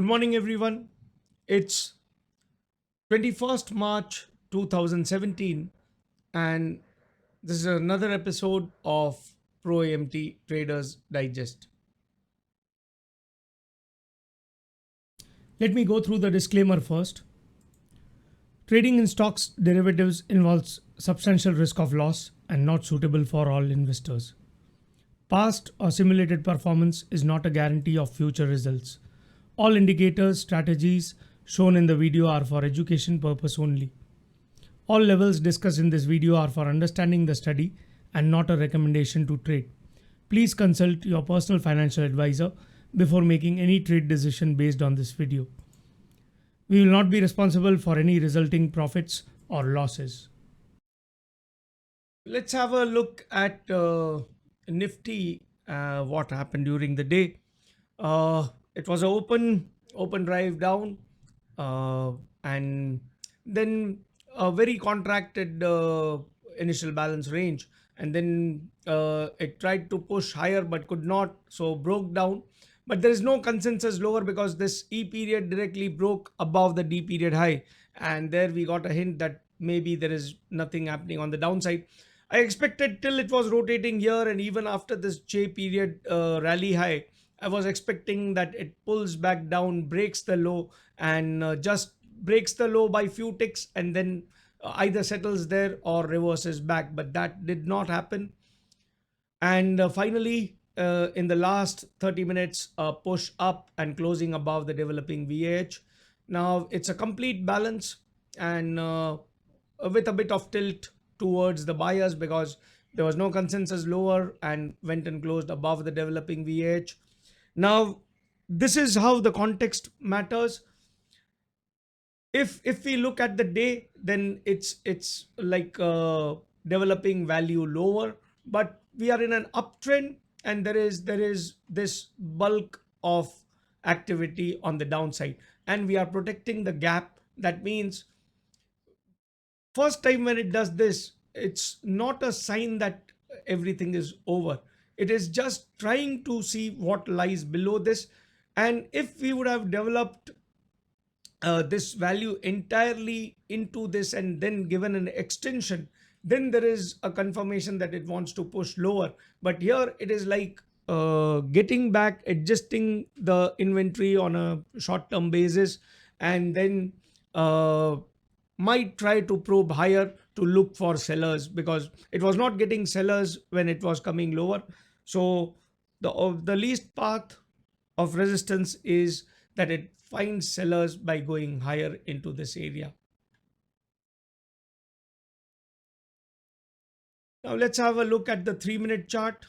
Good morning, everyone. It's 21st March 2017, and this is another episode of ProAMT Traders Digest. Let me go through the disclaimer first. Trading in stocks derivatives involves substantial risk of loss and not suitable for all investors. Past or simulated performance is not a guarantee of future results. All indicators, strategies shown in the video are for education purpose only. All levels discussed in this video are for understanding the study and not a recommendation to trade. Please consult your personal financial advisor before making any trade decision based on this video. We will not be responsible for any resulting profits or losses. Let's have a look at Nifty. What happened during the day? It was an open drive down, uh, and then a very contracted initial balance range, and then it tried to push higher but could not, so broke down. But there is no consensus lower because this E period directly broke above the D period high, and there we got a hint that maybe there is nothing happening on the downside. I expected till it was rotating here, and even after this J period rally high, I was expecting that it pulls back down, breaks the low, and just breaks the low by few ticks, and then either settles there or reverses back. But that did not happen. And finally, in the last 30 minutes, push up and closing above the developing VAH. Now it's a complete balance, and with a bit of tilt towards the buyers because there was no consensus lower and went and closed above the developing VAH. Now, this is how the context matters. If we look at the day, then it's like developing value lower, but we are in an uptrend, and there is this bulk of activity on the downside, and we are protecting the gap. That means first time when it does this, it's not a sign that everything is over. It is just trying to see what lies below this. And if we would have developed this value entirely into this and then given an extension, then there is a confirmation that it wants to push lower. But here it is like getting back, adjusting the inventory on a short term basis, and then uh, might try to probe higher to look for sellers because it was not getting sellers when it was coming lower. So the least path of resistance is that it finds sellers by going higher into this area. Now let's have a look at the 3 minute chart.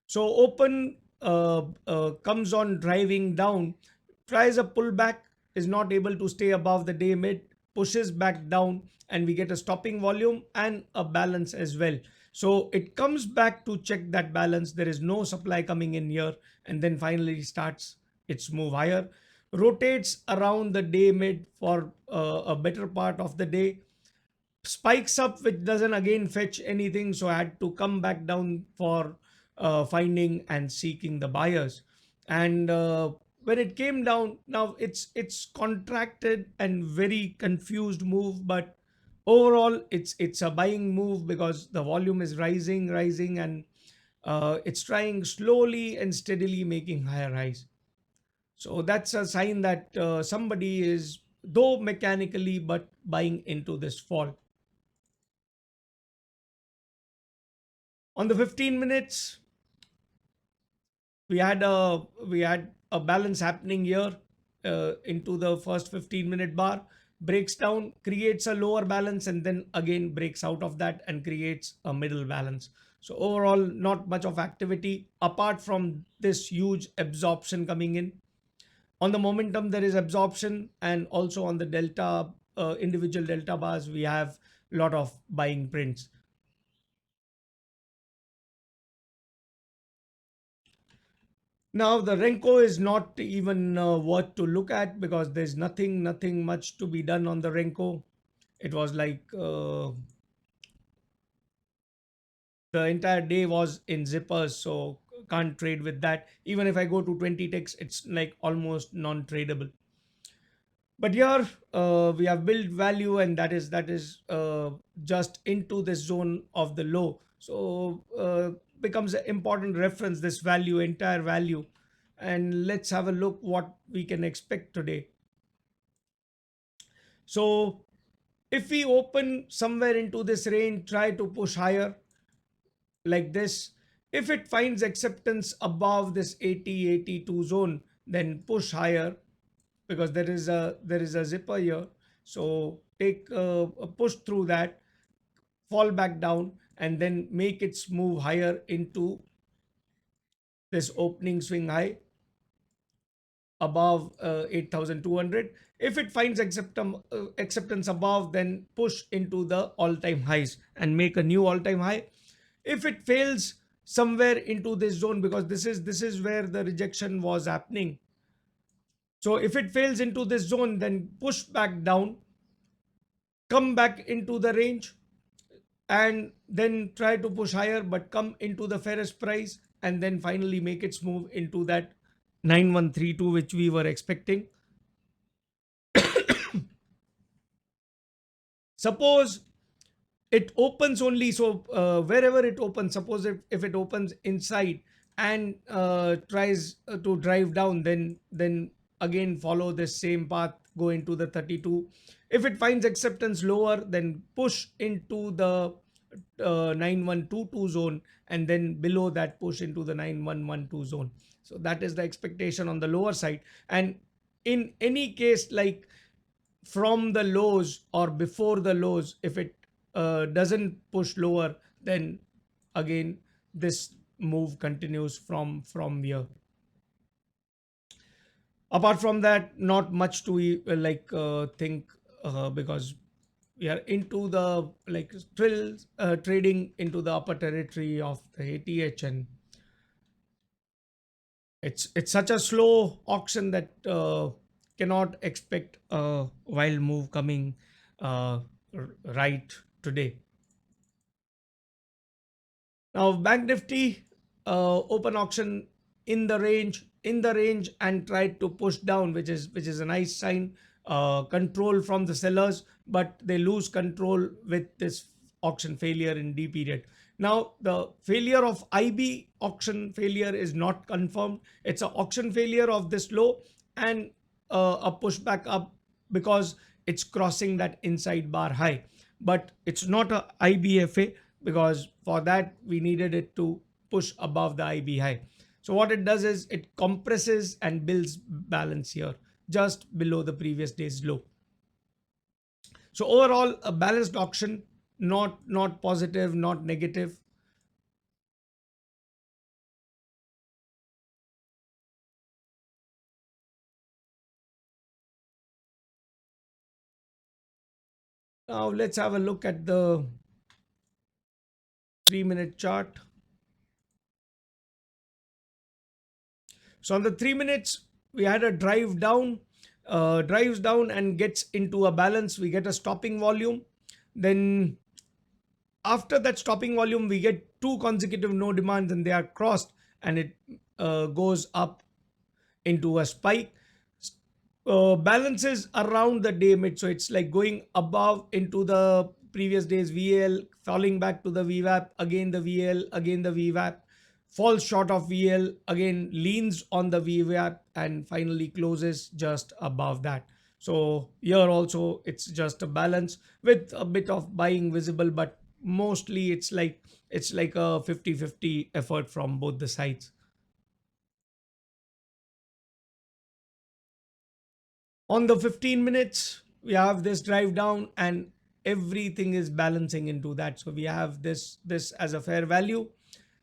So open comes on driving down, tries a pullback, is not able to stay above the day mid, pushes back down, and we get a stopping volume and a balance as well. So it comes back to check that balance. There is no supply coming in here, and then finally starts its move higher, rotates around the day mid for a better part of the day, spikes up, which doesn't again fetch anything, so I had to come back down for finding and seeking the buyers. And when it came down, now it's contracted and very confused move, but overall it's a buying move because the volume is rising, and it's trying slowly and steadily making higher highs. So that's a sign that somebody is, though mechanically, but buying into this fall. On the 15 minutes, we had a balance happening here into the first 15-minute bar, breaks down, creates a lower balance, and then again breaks out of that and creates a middle balance. So overall, not much of activity apart from this huge absorption coming in. On the momentum, there is absorption, and also on the delta, individual delta bars, we have a lot of buying prints. Now the Renko is not even worth to look at because there's nothing much to be done on the Renko. It was like the entire day was in zippers, so can't trade with that. Even if I go to 20 ticks, it's like almost non-tradable. But here we have built value, and that is just into this zone of the low. So becomes an important reference, this value, entire value. And let's have a look what we can expect today. So if we open somewhere into this range, try to push higher like this. If it finds acceptance above this 80 82 zone, then push higher, because there is a zipper here. So take a push through that, fall back down, and then make its move higher into this opening swing high above 8200. If it finds acceptance above, then push into the all-time highs and make a new all-time high. If it fails somewhere into this zone, because this is where the rejection was happening, so if it fails into this zone, then push back down, come back into the range, and then try to push higher but come into the fairest price, and then finally make its move into that 9132 which we were expecting. Suppose it opens only, so wherever it opens, suppose if it opens inside and tries to drive down, then again follow this same path, go into the 32. If it finds acceptance lower, then push into the 9122 zone, and then below that push into the 9112 zone. So that is the expectation on the lower side. And in any case, like from the lows or before the lows, if it doesn't push lower, then again this move continues from here. Apart from that, not much to think, because we are into the like still trading into the upper territory of the ATH, and it's such a slow auction that cannot expect a wild move coming right today. Now Bank Nifty open auction in the range and tried to push down, which is a nice sign. Control from the sellers, but they lose control with this auction failure in D period. Now the failure of IB auction failure is not confirmed. It's an auction failure of this low and a pushback up, because it's crossing that inside bar high. But it's not a IBFA, because for that we needed it to push above the IB high. So what it does is it compresses and builds balance here just below the previous day's low. So overall a balanced auction, not positive, not negative. Now let's have a look at the 3 minute chart. So on the 3 minutes, we had a drives down and gets into a balance. We get a stopping volume. Then after that stopping volume, we get two consecutive no demands, and they are crossed, and it goes up into a spike. Balances around the day mid, so it's like going above into the previous day's VL, falling back to the VWAP, again the VL, again the VWAP, falls short of VL, again leans on the VWAP, and finally closes just above that. So here also it's just a balance with a bit of buying visible, but mostly it's like a 50-50 effort from both the sides. On the 15 minutes, we have this drive down, and everything is balancing into that. So we have this as a fair value.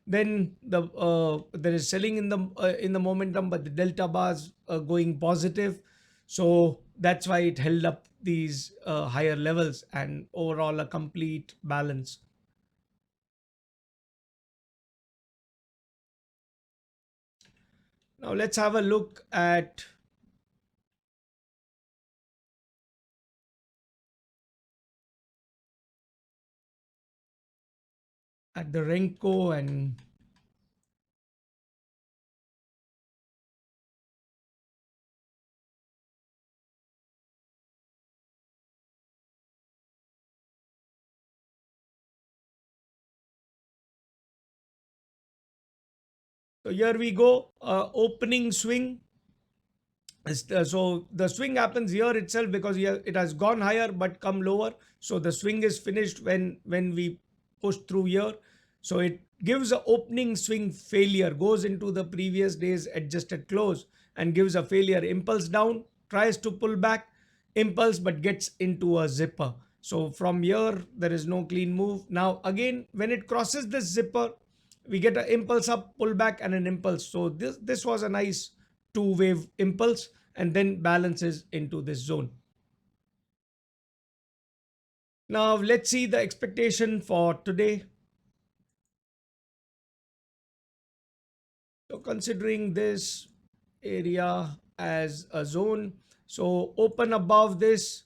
Then there is selling in the momentum, but the delta bars going positive. So that's why it held up these higher levels, and overall a complete balance. Now let's have a look at the Renko, and So here we go, opening swing. So the swing happens here itself because here it has gone higher but come lower. So the swing is finished when we push through here. So it gives a opening swing failure, goes into the previous day's adjusted close and gives a failure. Impulse down, tries to pull back, impulse but gets into a zipper. So from here there is no clean move. Now again when it crosses this zipper, we get an impulse up, pull back, and an impulse. So this was a nice two wave impulse and then balances into this zone. Now let's see the expectation for today. So considering this area as a zone, so open above this,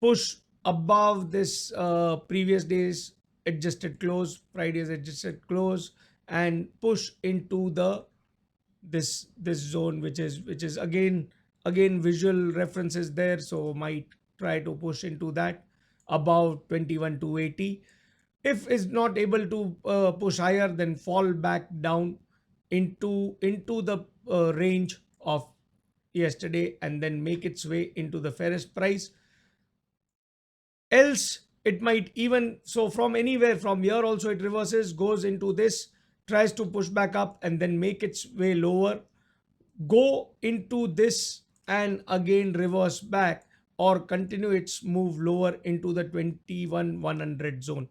push above this previous day's adjusted close, Friday's adjusted close, and push into the this zone, which is again visual references there, so might try to push into that above 21 to 80. If is not able to push higher, then fall back down into the range of yesterday and then make its way into the fairest price. Else it might even, so from anywhere from here also it reverses, goes into this, tries to push back up and then make its way lower, go into this and again reverse back, or continue its move lower into the 21 100 zone.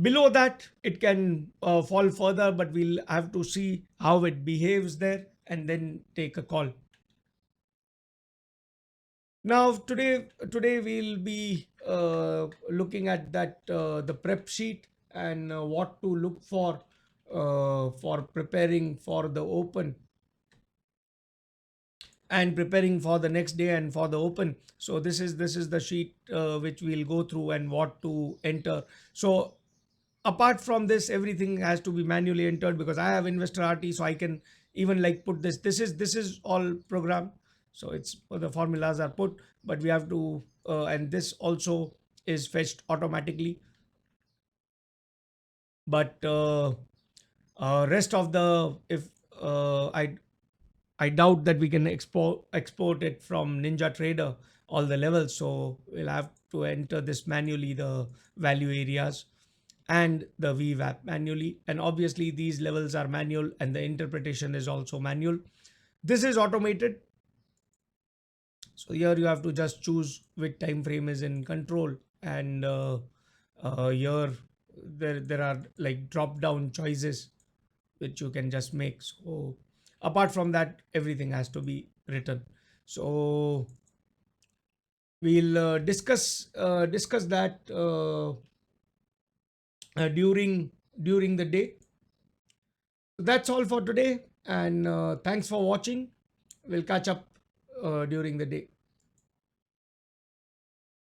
Below that it can fall further, but we'll have to see how it behaves there and then take a call. Now today we'll be looking at that the prep sheet and what to look for preparing for the open and preparing for the next day and for the open. So this is the sheet which we'll go through and what to enter. So apart from this, everything has to be manually entered because I have investor RT, so I can even like put this is all programmed. So it's the formulas are put, but we have to and this also is fetched automatically. But rest of the, if I doubt that we can export it from Ninja Trader all the levels, so we'll have to enter this manually, the value areas and the VWAP manually, and obviously these levels are manual and the interpretation is also manual. This is automated, so here you have to just choose which time frame is in control, and here there are like drop down choices which you can just make. So apart from that, everything has to be written. So we'll discuss that during the day. So that's all for today, and thanks for watching. We'll catch up during the day.